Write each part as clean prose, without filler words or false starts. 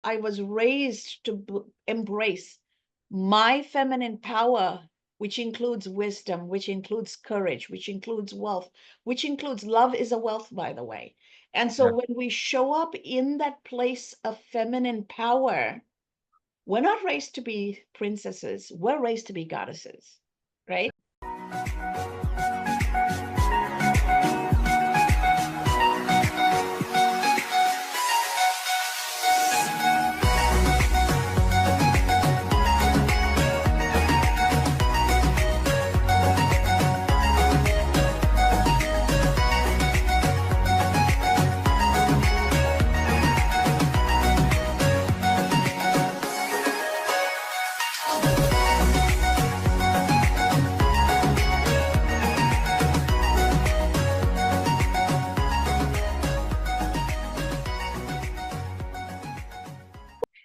I was raised to embrace my feminine power, which includes wisdom, which includes courage, which includes wealth, which includes love is a wealth, by the way. And so Yeah. when we show up in that place of feminine power, we're not raised to be princesses, we're raised to be goddesses, right?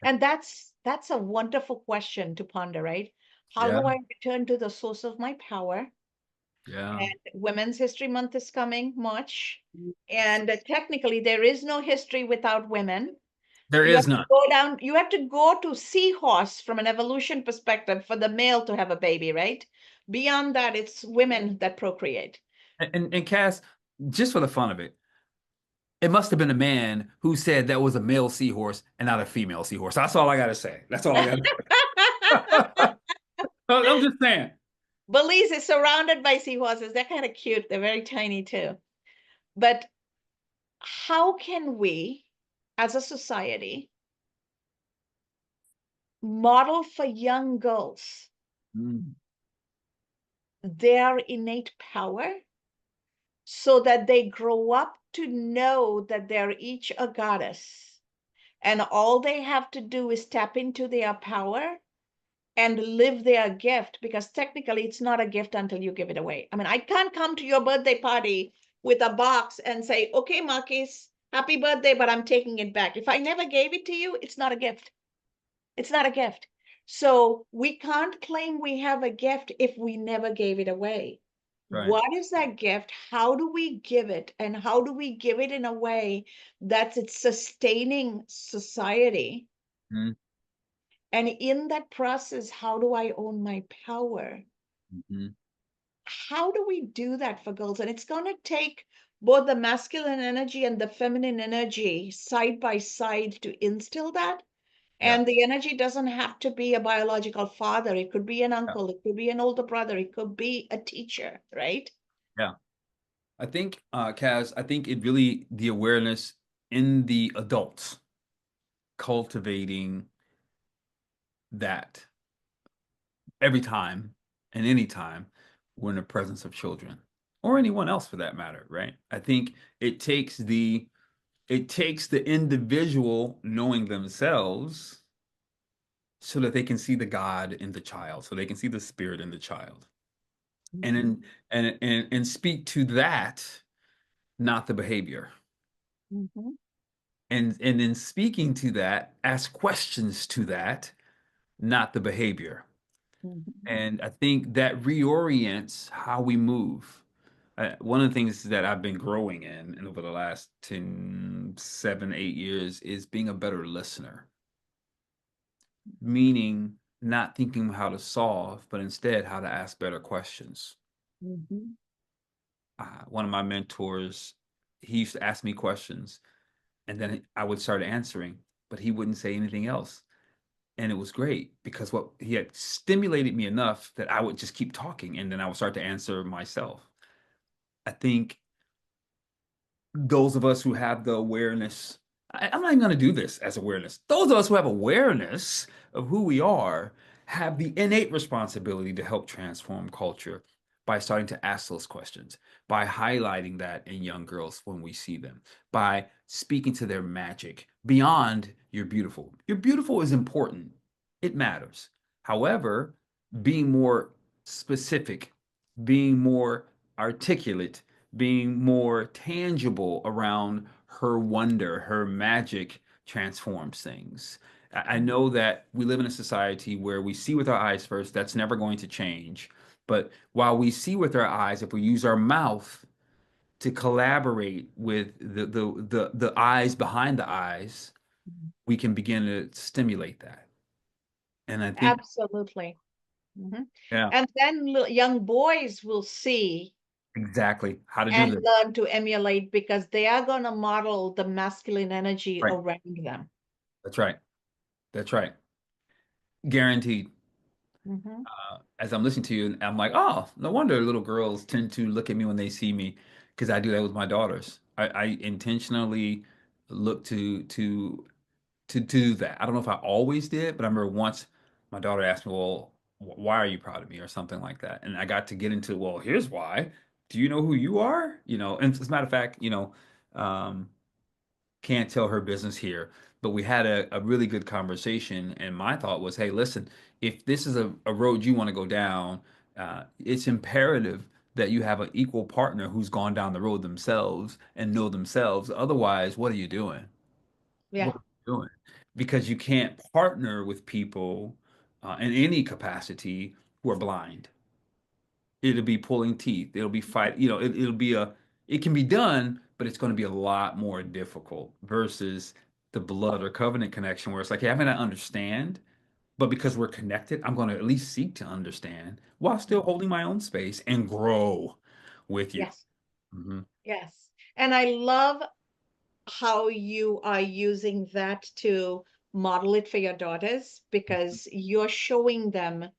And that's a wonderful question to ponder, right? How Yeah. do I return to the source of my power? Yeah. And Women's History Month is coming, March. And technically, there is no history without women. There You have is to none. go down, you have to go to seahorse from an evolution perspective for the male to have a baby, right? Beyond that, it's women that procreate. And Cass, just for the fun of it, it must have been a man who said that was a male seahorse and not a female seahorse. That's all I gotta say. That's all I gotta say. I'm just saying. Belize is surrounded by seahorses. They're kind of cute. They're very tiny too. But how can we, as a society, model for young girls Mm. their innate power so that they grow up to know that they're each a goddess and all they have to do is tap into their power and live their gift, because technically it's not a gift until you give it away. I mean, I can't come to your birthday party with a box and say, okay, Marquise, happy birthday, but I'm taking it back. If I never gave it to you, it's not a gift. It's not a gift. So we can't claim we have a gift if we never gave it away. Right. What is that gift? How do we give it? And how do we give it in a way that it's sustaining society? Mm. And in that process, how do I own my power? Mhm. How do we do that for girls? And it's going to take both the masculine energy and the feminine energy side by side to instill that. Yeah. And the energy doesn't have to be a biological father. It could be an Yeah. uncle. It could be an older brother. It could be a teacher, right? Yeah. I think, Kaz, I think it really the awareness in the adults cultivating that every time and any time we're in the presence of children or anyone else for that matter, right? I think it takes the individual knowing themselves so that they can see the God in the child, so they can see the spirit in the child. And Mhm. in, and speak to that, not the behavior. Mhm. And in speaking to that, ask questions to that, not the behavior. Mhm. And I think that reorients how we move. One of the things that I've been growing in and over the last 10, 7, 8 years is being a better listener, meaning not thinking how to solve, but instead how to ask better questions. Mhm. One of my mentors, he used to ask me questions and then I would start answering, but he wouldn't say anything else. And it was great because what he had stimulated me enough that I would just keep talking and then I would start to answer myself. I think those of us who have the awareness, I'm not even going to do this as awareness. Those of us who have awareness of who we are have the innate responsibility to help transform culture by starting to ask those questions, by highlighting that in young girls when we see them, by speaking to their magic beyond you're beautiful. You're beautiful is important, it matters. However, being more specific, being more articulate, being more tangible around her wonder, her magic transforms things. I know that we live in a society where we see with our eyes first, that's never going to change. But while we see with our eyes, if we use our mouth to collaborate with the eyes behind the eyes, Mhm. we can begin to stimulate that. And I think, Absolutely. Mhm. yeah, And then young boys will see exactly how to do and this. learn to emulate because they are going to model the masculine energy Right. around them. That's right. That's right. Guaranteed. Mhm. As I'm listening to you, I'm like, oh, no wonder little girls tend to look at me when they see me, because I do that with my daughters. I intentionally look to do that. I don't know if I always did, but I remember once my daughter asked me, well, why are you proud of me or something like that? And I got to get into, well, here's why. Do you know who you are? And as a matter of fact, um, can't tell her business here, but we had a really good conversation. And my thought was, hey, listen, if this is a road you want to go down, it's imperative that you have an equal partner who's gone down the road themselves and know themselves. Otherwise, what are you doing? What Yeah. are you doing? Because you can't partner with people in any capacity who are blind. It'll be pulling teeth. It'll be fight. It'll be it can be done, but it's going to be a lot more difficult versus the blood or covenant connection where it's like, hey, I may not understand, but because we're connected, I'm going to at least seek to understand while still holding my own space and grow with you. Yes. Hmm. Yes. And I love how you are using that to model it for your daughters because you're showing them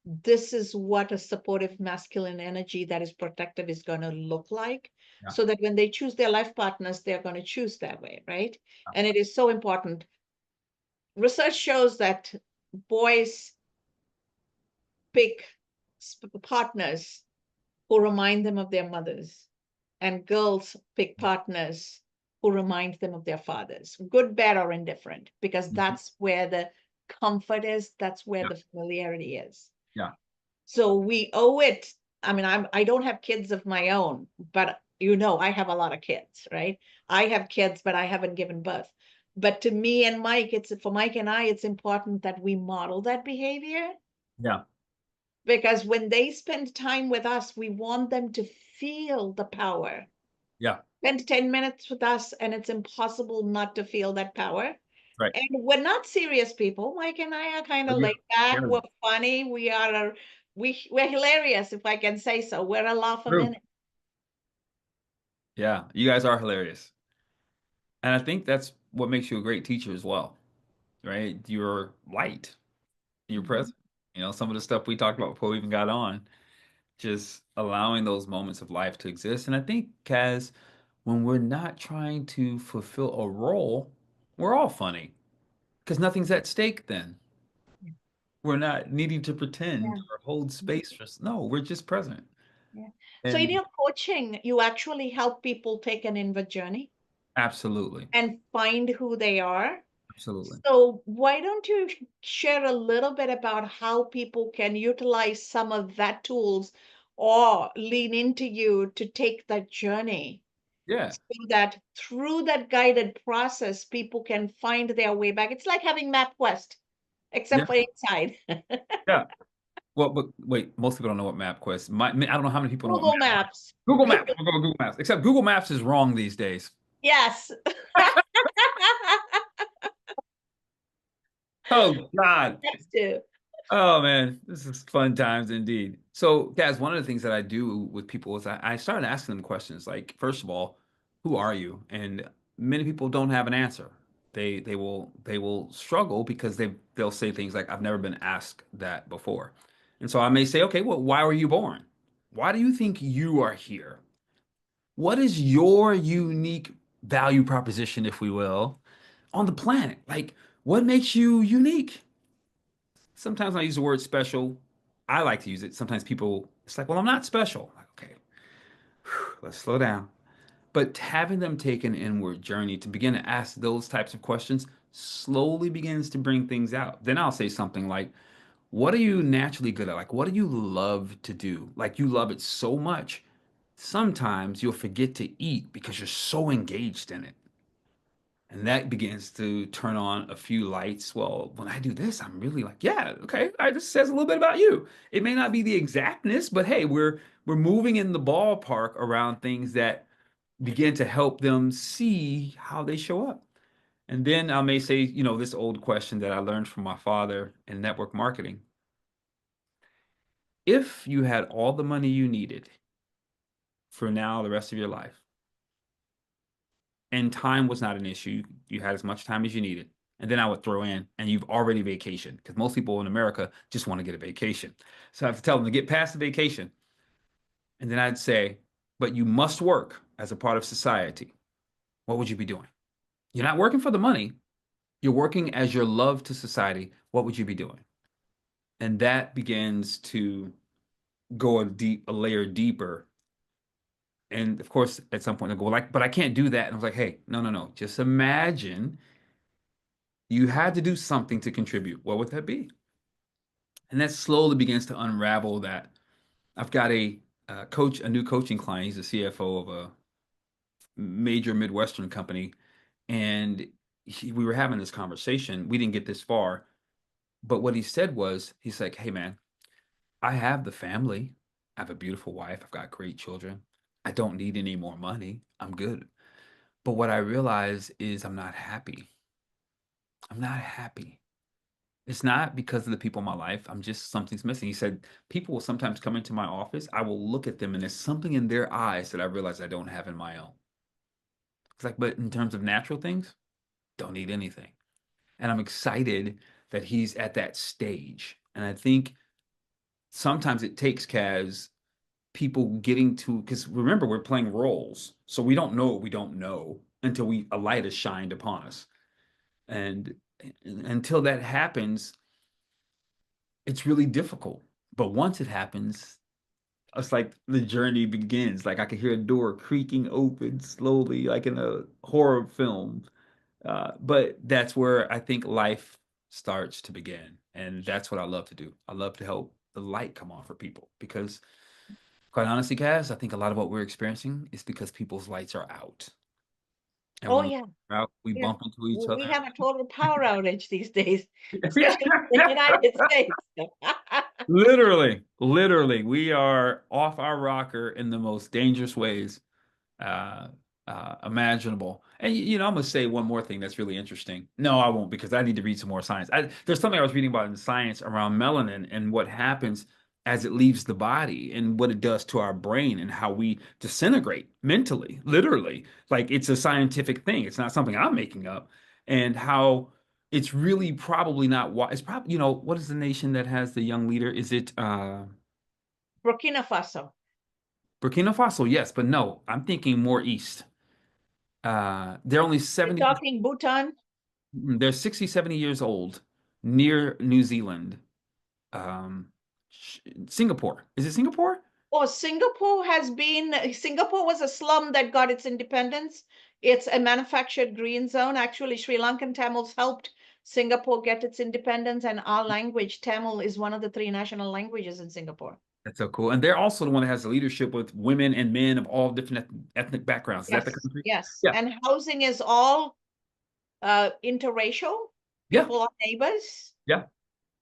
this is what a supportive masculine energy that is protective is going to look like Yeah. so that when they choose their life partners, they're going to choose that way, right? And it is so important. Research shows that boys pick partners who remind them of their mothers, and girls pick partners who remind them of their fathers, good, bad, or indifferent, because Mhm. that's where the comfort is, that's where Yeah. the familiarity is. Yeah. So we owe it. I mean, I don't have kids of my own, but I have a lot of kids, right? I have kids, but I haven't given birth. But to me and Mike, it's for Mike and I, it's important that we model that behavior Yeah. because when they spend time with us, we want them to feel the power. Yeah. Spend 10 minutes with us, and it's impossible not to feel that power. Right. And we're not serious people. Mike and I are kind Oh, of yeah. laid back. Yeah. We're funny. We're hilarious, if I can say so. We're a laugh a True. minute. Yeah. You guys are hilarious. And I think that's what makes you a great teacher as well, right? You're light, you're Mhm. present. Some of the stuff we talked about before we even got on, just allowing those moments of life to exist. And I think, Kaz, when we're not trying to fulfill a role, we're all funny because nothing's at stake then. Yeah. We're not needing to pretend Yeah. or hold space for, no, we're just present. Yeah. So in And your coaching, you actually help people take an inward journey absolutely, and find who they are. absolutely. So why don't you share a little bit about how people can utilize some of that tools or lean into you to take that journey Yeah. so that through that guided process, people can find their way back. It's like having MapQuest, Yeah. except for inside. Yeah. Well, but wait, most people don't know what MapQuest. I don't know how many people know what Google Maps. Google Maps. We'll go with Google Maps. Except Google Maps is wrong these days. Yes. Oh God. That's too. Oh man, this is fun times indeed. So, guys, one of the things that I do with people is I started asking them questions like, first of all, who are you? And many people don't have an answer. They will struggle because they'll say things like, I've never been asked that before. And so I may say, okay, well, why were you born? Why do you think you are here? What is your unique value proposition, if we will, on the planet? Like, what makes you unique? Sometimes I use the word special. I like to use it. Sometimes people, it's like, well, I'm not special. I'm like, okay, let's slow down. But having them take an inward journey to begin to ask those types of questions slowly begins to bring things out. Then I'll say something like, what are you naturally good at? Like, what do you love to do? Like, you love it so much. Sometimes you'll forget to eat because you're so engaged in it. And that begins to turn on a few lights. Well, when I do this, I'm really like, yeah, okay. This says a little bit about you. It may not be the exactness, but hey, we're moving in the ballpark around things that begin to help them see how they show up. And then I may say, you know, this old question that I learned from my father in network marketing. If you had all the money you needed for now, the rest of your life, and time was not an issue, you had as much time as you needed. And then I would throw in, and you've already vacationed, because most people in America just want to get a vacation. So I have to tell them to get past the vacation. And then I'd say, but you must work as a part of society. What would you be doing? You're not working for the money. You're working as your love to society. What would you be doing? And that begins to go a layer deeper. And of course, at some point, they go like, but I can't do that. And I was like, hey, no, no, no. Just imagine you had to do something to contribute. What would that be? And that slowly begins to unravel that. I've got a new coaching client. He's a CFO of a major Midwestern company. And we were having this conversation. We didn't get this far. But what he said was, he's like, hey, man, I have the family. I have a beautiful wife. I've got great children. I don't need any more money. I'm good. But what I realize is I'm not happy. I'm not happy. It's not because of the people in my life. I'm just something's missing. He said, people will sometimes come into my office. I will look at them and there's something in their eyes that I realize I don't have in my own. It's like, but in terms of natural things, don't need anything. And I'm excited that he's at that stage. And I think sometimes it takes Kaz people getting to, because remember, we're playing roles. So we don't know what we don't know until a light is shined upon us. And until that happens, it's really difficult. But once it happens, it's like the journey begins. Like I could hear a door creaking open slowly, like in a horror film. But that's where I think life starts to begin. And that's what I love to do. I love to help the light come on for people because, quite honestly, Kaz, I think a lot of what we're experiencing is because people's lights are out. And Oh when yeah, we're out, we yeah. bump into each We other. have a total power outage these days, especially in the United States. Literally, we are off our rocker in the most dangerous ways uh, imaginable. And you know, I'm gonna say one more thing that's really interesting. No, I won't because I need to read some more science. There's something I was reading about in science around melanin and what happens as it leaves the body and what it does to our brain and how we disintegrate mentally, literally. Like it's a scientific thing. It's not something I'm making up. And how it's really probably not why it's probably, you know, what is the nation that has the young leader? Is it Burkina Faso. Burkina Faso? Yes, but no, I'm thinking more east. They're only You're 70, talking Bhutan. they're 60, 70 years old, near New Zealand. Um, Singapore. Is it Singapore? Oh, Singapore was a slum that got its independence. It's a manufactured green zone. Actually, Sri Lankan Tamils helped Singapore get its independence, and our language, Tamil, is one of the three national languages in Singapore. That's so cool. And they're also the one that has the leadership with women and men of all different ethnic backgrounds. Is that the Yes, country? yes. Yeah, And housing is all interracial. yeah, People are neighbors. yeah,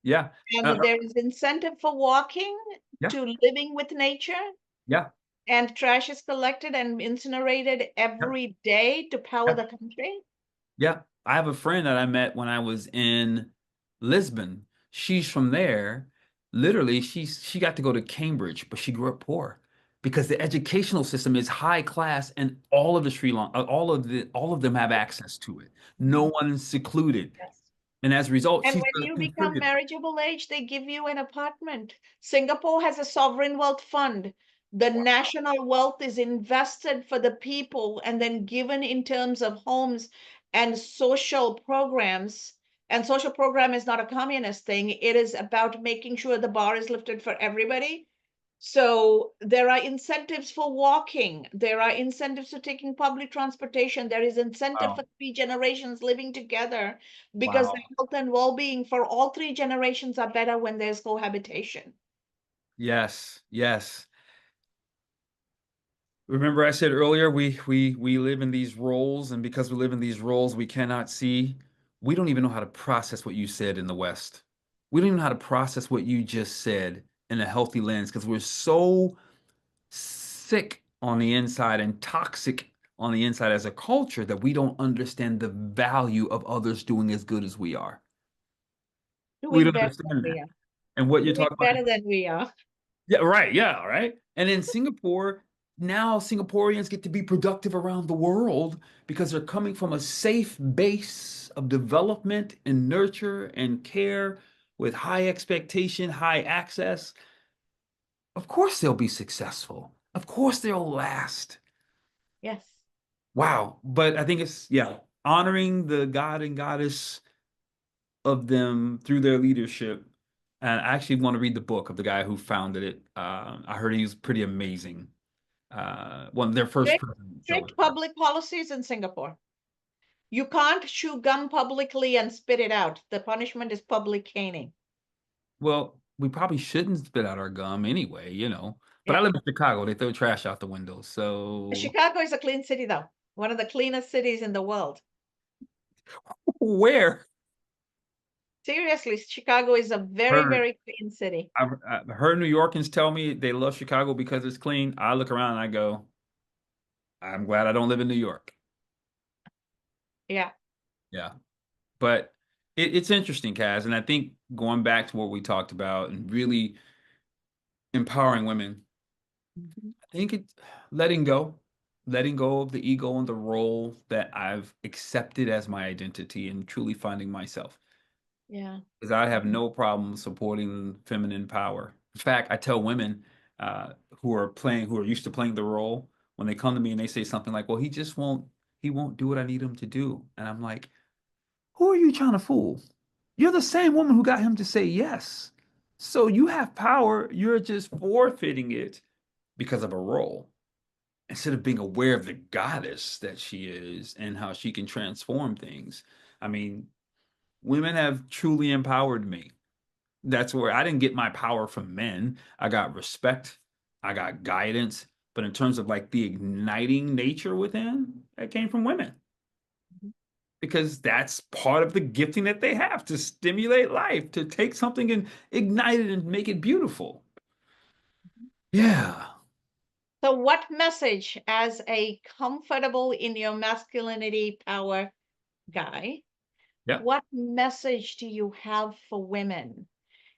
yeah, uh, And there is incentive for walking yeah, to living with nature. yeah, And trash is collected and incinerated yeah, every day to power yeah. the country. Yeah. I have a friend that I met when I was in Lisbon. She's from there. Literally, she got to go to Cambridge, but she grew up poor because the educational system is high class and all of the Sri Lanka, all of them have access to it. No one is secluded. Yes. And as a result, And she's when a you become contributor. marriageable age, they give you an apartment. Singapore has a sovereign wealth fund. The national wealth is invested for the people and then given in terms of homes and social programs. And social program is not a communist thing. It is about making sure the bar is lifted for everybody. So there are incentives for walking. There are incentives for taking public transportation. There is incentive Wow. for three generations living together because the Wow. health and well-being for all three generations are better when there's cohabitation. Yes, yes. Remember I said earlier we live in these roles, and because we live in these roles, we cannot see. We don't even know how to process what you said in the West. We don't even know how to process what you just said in a healthy lens because we're so sick on the inside and toxic on the inside as a culture that we don't understand the value of others doing as good as we are. We Doing don't better than understand we that. are. And what you're Doing talking about, better than we are. yeah, right, yeah, right. And in Singapore, now Singaporeans get to be productive around the world because they're coming from a safe base of development and nurture and care with high expectation, high access. Of course they'll be successful. Of course they'll last. Yes. Wow. But I think it's, yeah, honoring the God and goddess of them through their leadership. And I actually want to read the book of the guy who founded it. I heard he was pretty amazing. One of their first Strict, presidents over strict there. public policies in Singapore. You can't chew gum publicly and spit it out. The punishment is public caning. Well, we probably shouldn't spit out our gum anyway, you know. But I Yeah. live in Chicago. They throw trash out the window. So Chicago is a clean city, though. One of the cleanest cities in the world. where? Seriously, Chicago is a very, Heard. very clean city. I've heard New Yorkers tell me they love Chicago because it's clean. I look around and I go, I'm glad I don't live in New York. Yeah. Yeah. But it's interesting, Kaz. And I think going back to what we talked about and really empowering women, Mhm. I think it's letting go of the ego and the role that I've accepted as my identity and truly finding myself. Yeah. Because I have no problem supporting feminine power. In fact, I tell women who are used to playing the role, when they come to me and they say something like, "Well, he won't do what I need him to do," and I'm like, "Who are you trying to fool? You're the same woman who got him to say yes. So you have power. You're just forfeiting it because of a role." Instead of being aware of the goddess that she is and how she can transform things. I mean, women have truly empowered me. That's where I didn't get my power from men. I got respect, I got guidance, but in terms of like the igniting nature within, that came from women because that's part of the gifting that they have to stimulate life, to take something and ignite it and make it beautiful. Yeah. So, what message, as a comfortable in your masculinity power guy, Yeah. what message do you have for women?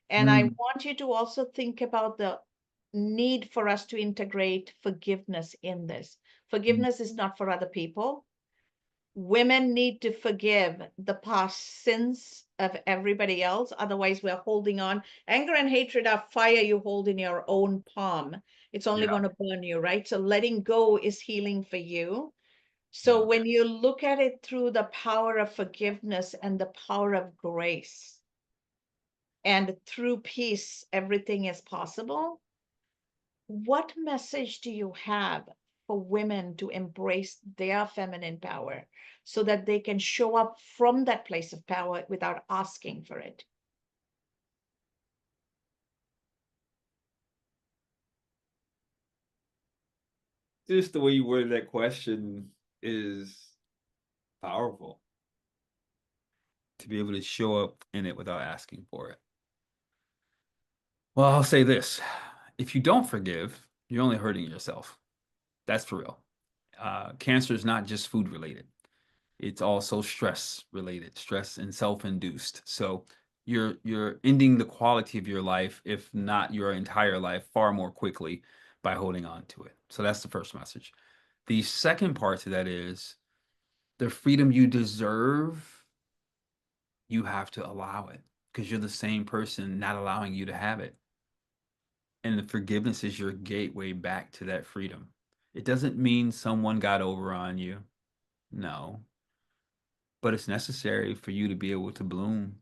And I Mm, want you to also think about the need for us to integrate forgiveness in this. mm, Forgiveness is not for other people. Women need to forgive the past sins of everybody else. Otherwise, we're holding on. Anger and hatred are fire you hold in your own palm. It's only yeah. going to burn you, right? So letting go is healing for you. So Yeah. when you look at it through the power of forgiveness and the power of grace, and through peace, everything is possible. What message do you have for women to embrace their feminine power so that they can show up from that place of power without asking for it? Just the way you worded that question is powerful, to be able to show up in it without asking for it. Well, I'll say this. If you don't forgive, you're only hurting yourself. That's for real. Cancer is not just food related. It's also stress related, stress and self-induced. So you're ending the quality of your life, if not your entire life, far more quickly by holding on to it. So that's the first message. The second part to that is the freedom you deserve, you have to allow it because you're the same person not allowing you to have it. And the forgiveness is your gateway back to that freedom. It doesn't mean someone got over on you. No, but it's necessary for you to be able to bloom.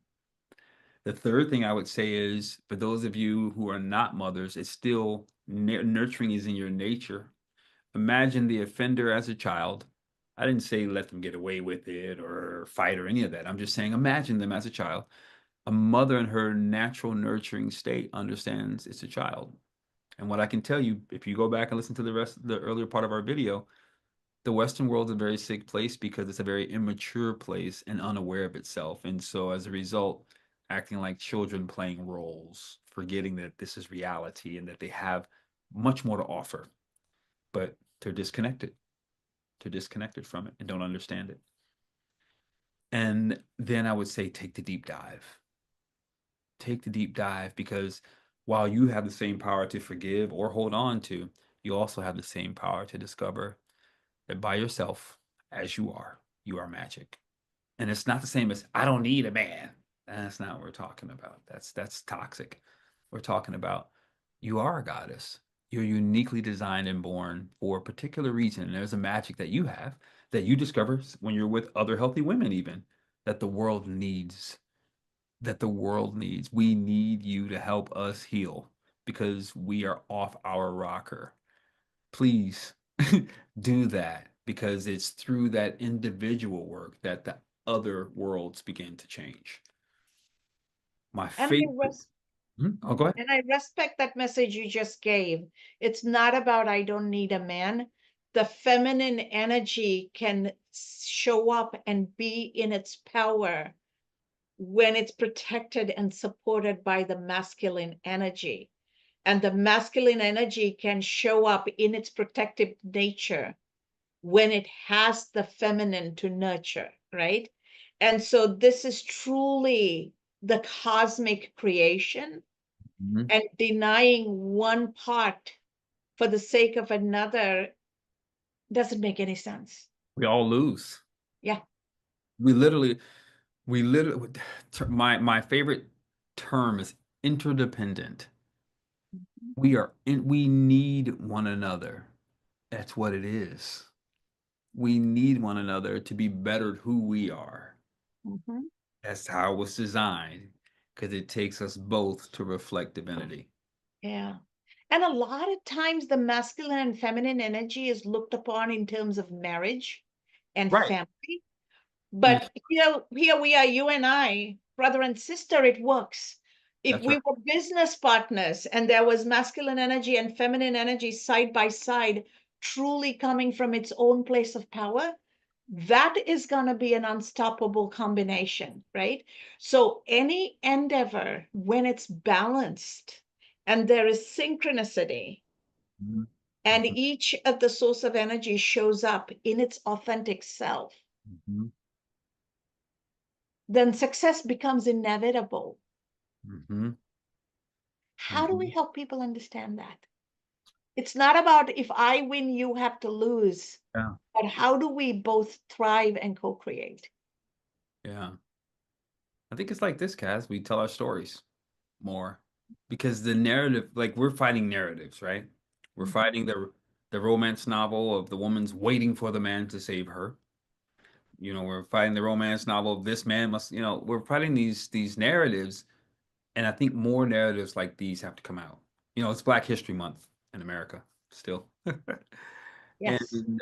The third thing I would say is for those of you who are not mothers, it's still nurturing is in your nature. Imagine the offender as a child. I didn't say let them get away with it or fight or any of that. I'm just saying imagine them as a child. A mother in her natural nurturing state understands it's a child. And what I can tell you, if you go back and listen to the earlier part of our video, the Western world is a very sick place because it's a very immature place and unaware of itself. And so as a result, acting like children playing roles, forgetting that this is reality and that they have much more to offer, but they're disconnected. They're disconnected from it and don't understand it. And then I would say take the deep dive. Take the deep dive, because while you have the same power to forgive or hold on to, you also have the same power to discover that by yourself, as you are magic. And it's not the same as I don't need a man. That's not what we're talking about. That's toxic. We're talking about you are a goddess. You're uniquely designed and born for a particular reason. And there's a magic that you have that you discover when you're with other healthy women, even that the world needs. That the world needs. We need you to help us heal because we are off our rocker. Please do that, because it's through that individual work that the other worlds begin to change. My And I favorite. Oh, go ahead. And I respect that message you just gave. It's not about I don't need a man. The feminine energy can show up and be in its power when it's protected and supported by the masculine energy. And the masculine energy can show up in its protective nature when it has the feminine to nurture, right? And so this is truly the cosmic creation, Mhm. and denying one part for the sake of another doesn't make any sense. We all lose. Yeah. We literally, we literally, my favorite term is interdependent. We need one another. That's what it is. We need one another to be better at who we are. Mhm. That's how it was designed, because it takes us both to reflect divinity. Yeah. And a lot of times the masculine and feminine energy is looked upon in terms of marriage and Right. family. And But here we are, you and I, brother and sister, it works. If that's we right. were business partners and there was masculine energy and feminine energy side by side, truly coming from its own place of power, that is going to be an unstoppable combination, right? So any endeavor, when it's balanced and there is synchronicity, Mhm. and Mhm. each of the source of energy shows up in its authentic self, Mhm. then success becomes inevitable. Mhm. How do we Mhm. help people understand that? It's not about if I win, you have to lose, Yeah. but how do we both thrive and co-create? Yeah. I think it's like this, Kaz. We tell our stories more, because the narrative, like we're fighting narratives, right? We're Mhm. fighting the romance novel of the woman's waiting for the man to save her. We're fighting the romance novel of this man must, we're fighting these narratives, and I think more narratives like these have to come out. It's Black History Month in America still. Yes. And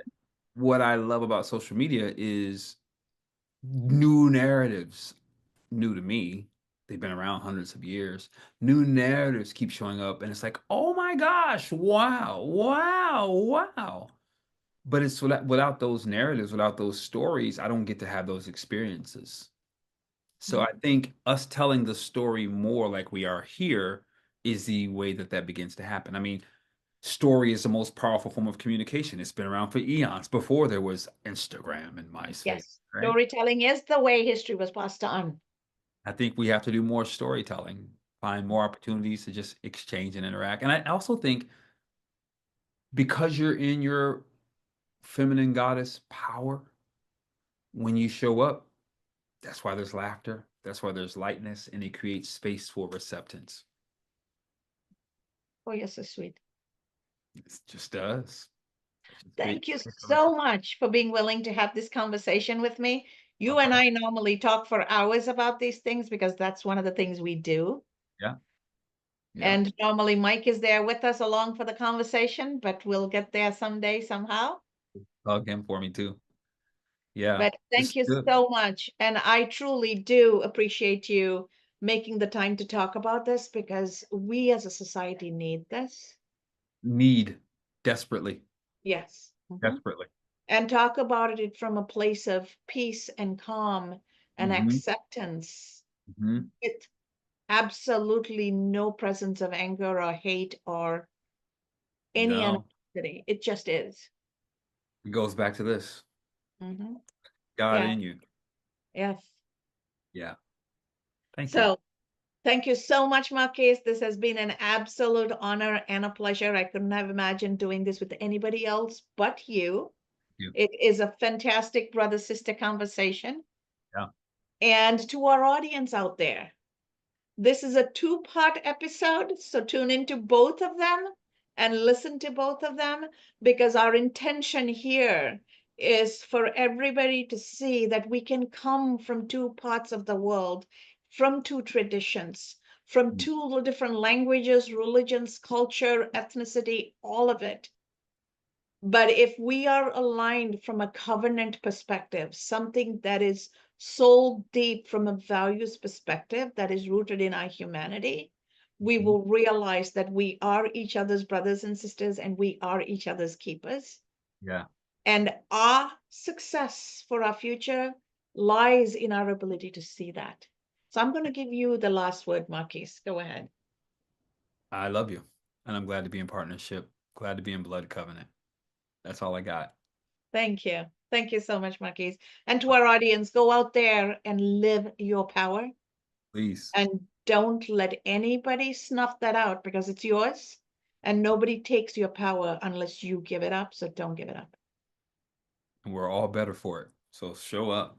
what I love about social media is new narratives, new to me. They've been around hundreds of years. New narratives keep showing up, and it's like, oh my gosh, wow, wow, wow. But it's without those narratives, without those stories, I don't get to have those experiences. So I think us telling the story more like we are here is the way that that begins to happen. I mean, story is the most powerful form of communication. It's been around for eons before there was Instagram and MySpace, Yes. right? Storytelling is the way history was passed on. I think we have to do more storytelling, find more opportunities to just exchange and interact. And I also think because you're in your feminine goddess power, when you show up, that's why there's laughter, that's why there's lightness, and it creates space for acceptance. Oh, you're so sweet. It just does. It just creates Thank you space for so acceptance. much for being willing to have this conversation with me. No You and problem. I normally talk for hours about these things because that's one of the things we do. Yeah, yeah. And normally Mike is there with us along for the conversation, but we'll get there someday, somehow. Hug him for me too. Yeah, But this thank is you good. so much. And I truly do appreciate you making the time to talk about this because we as a society need this. Need desperately, Yes. Mhm. desperately. And talk about it from a place of peace and calm and Hmm. acceptance Hmm. with absolutely no presence of anger or hate or any No, animosity. It just is. It goes back to this. Hmm. God Yeah. in you. Yes. Yeah. Thank you. So thank you so much, Marquise. This has been an absolute honor and a pleasure. I couldn't have imagined doing this with anybody else but you. You. It is a fantastic brother-sister conversation. Yeah. And to our audience out there, this is a two-part episode, so tune into both of them and listen to both of them, because our intention here is for everybody to see that we can come from two parts of the world, from two traditions, from Mm. two different languages, religions, culture, ethnicity, all of it. But if we are aligned from a covenant perspective, something that is soul deep from a values perspective that is rooted in our humanity, we Mhm. will realize that we are each other's brothers and sisters and we are each other's keepers. Yeah. And our success for our future lies in our ability to see that. So I'm going to give you the last word, Marquise. Go ahead. I love you. And I'm glad to be in partnership. Glad to be in blood covenant. That's all I got. Thank you. Thank you so much, Marquise. And to our audience, go out there and live your power. Please. And don't let anybody snuff that out, because it's yours. And nobody takes your power unless you give it up. So don't give it up. And we're all better for it. So show up.